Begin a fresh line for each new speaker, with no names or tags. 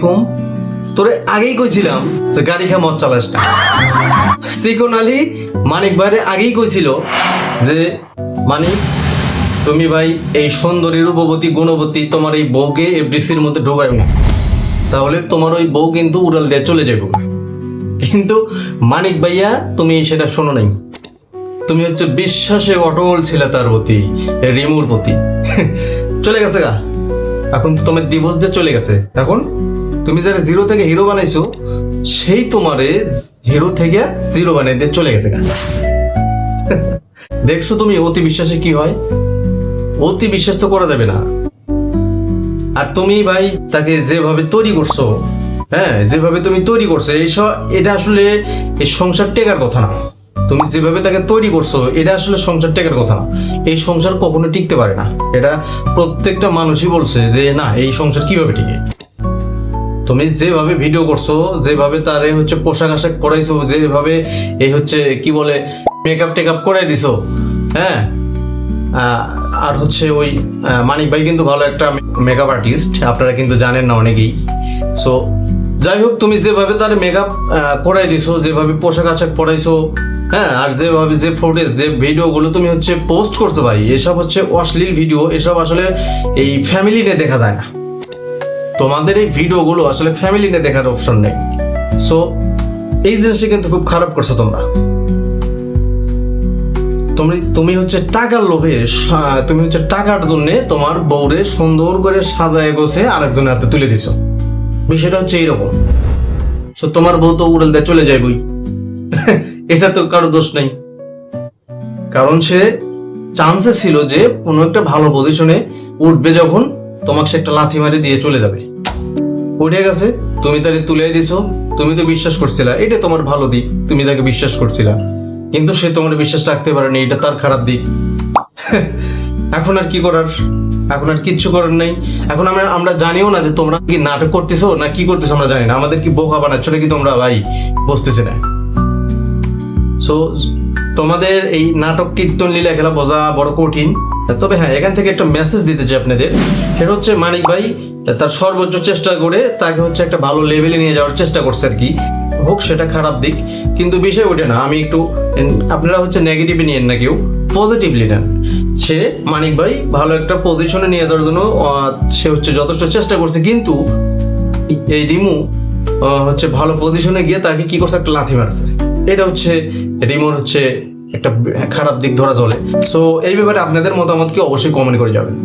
কম তোরে আগেই কইছিলাম যে গাড়ি খা মদ চালাস না। সিকন আলী মানিক ভাইরে আগেই কইছিল যে মানিক তুমি ভাই এই সুন্দরী রূপবতী গুণবতী তোমার এই বউকে এফডিসির মধ্যে ঢোকায় না, তাহলে তোমার ওই বউ কিন্তু উড়াল দিয়ে চলে যাবে। কিন্তু মানিক ভাইয়া তুমি সেটা শোনো নাই, তুমি হচ্ছে বিশ্বাসে অটল ছিলে তার প্রতি, রিমুর প্রতি। চলে গেছে গা, এখন তো তোমার ডিভোর্স দিয়ে চলে গেছে। এখন তুমি যারা জিরো থেকে হিরো বানাইছো সেই তোমারে হিরো থেকে জিরো বানাই দিয়ে চলে গেছে গা। দেখছো তুমি অতি বিশ্বাসে কি হয়? অতি বিশ্বাস তো করা যাবে না। আর তুমি ভাই তাকে যেভাবে তৈরি করছো, হ্যাঁ যেভাবে তুমি তৈরি করছো এটা আসলে এই সংসার টেকার কথা না। তুমি যেভাবে তাকে তৈরি করছো এটা আসলে সংসার টেকার কথা না। এই সংসার কখনো টিকতে পারে না, এটা প্রত্যেকটা মানুষই বলছে যে না এই সংসার কিভাবে টিকে। তুমি যেভাবে ভিডিও করছো, যেভাবে তারে হচ্ছে পোশাক আশাক পরাইছো, যেভাবে এই হচ্ছে কি বলে মেকআপ টেকআপ করাই দিছো, হ্যাঁ আর হচ্ছে ওই মানিক ভাই কিন্তু ভালো একটা মেকআপ আর্টিস্ট, আপনারা কিন্তু জানেন না অনেকেই। সো যাই হোক, তুমি যেভাবে তার মেকআপ করাই দিছো, যেভাবে পোশাক আশাক পরাইছো, হ্যাঁ আর যেভাবে যে ফুটেজ যে ভিডিওগুলো তুমি হচ্ছে পোস্ট করছো ভাই, এসব হচ্ছে অশ্লীল ভিডিও, এসব আসলে এই ফ্যামিলি নিয়ে দেখা যায় না। তোমাদের এই ভিডিওগুলো আসলে ফ্যামিলি নিয়ে দেখার অপশন নেই। সো এই জিনিসটা কিন্তু খুব খারাপ করছো তোমরা। তুমি হচ্ছে টাকার লোভে, তুমি হচ্ছে টাকার জন্য তোমার বউরে সুন্দর করে সাজায় গোছে আরেকজনের হাতে তুলে দিছো। বিষয়টা হচ্ছে এইরকম। সো তোমার বউ তো উড়াল দিয়ে চলে যাইবই, এটা তো কারো দোষ নেই। কারণ সে চান্সে ছিল যে কোনো একটা ভালো পজিশনে উঠবে, যখন তোমাকে সে একটা লাথি মারি দিয়ে চলে যাবে। উঠে গেছে, তুমি তাকে তুলে দিছো, তুমি তো বিশ্বাস করছিলা, এটা তোমার ভালো দিক, তুমি তাকে বিশ্বাস করছিলা, কিন্তু সে তোমার বিশ্বাস রাখতে পারেনি, এটা তার খারাপ দিক। এখন আর কি করার, এখন আর কিচ্ছু করার নেই। এখন আমরা জানিও না যে তোমরা কি নাটক করতেছো না কি করতেছো, আমরা জানি না। আমাদের কি বোকা বানাচ্ছ নাকি তোমরা ভাই, বুঝতেছি না। সো তোমাদের এই নাটক কীর্তন লীলা খেলা বোঝা বড় কঠিন। তবে হ্যাঁ, এখান থেকে একটা মেসেজ দিতে চাই আপনাদের, সেটা হচ্ছে মানিক ভাই তার সর্বোচ্চ চেষ্টা করে তাকে হচ্ছে একটা ভালো লেভেলে নিয়ে যাওয়ার চেষ্টা করছে আর কি। হোক সেটা খারাপ দিক, কিন্তু বিষয় ওঠে না। আমি একটু, আপনারা হচ্ছে নেগেটিভে নিয়েন না, কেউ পজিটিভলি নেন। সে মানিক ভাই ভালো একটা পজিশনে নিয়ে যাওয়ার জন্য সে হচ্ছে যথেষ্ট চেষ্টা করছে, কিন্তু এই রিমু হচ্ছে ভালো পজিশনে গিয়ে তাকে কি করছে, একটা লাথি মারছে। এটা হচ্ছে রিমুর হচ্ছে একটা খারাপ দিক ধরা চলে। সো এই ব্যাপারে আপনাদের মতামত কি অবশ্যই কমেন্ট করে যাবেন।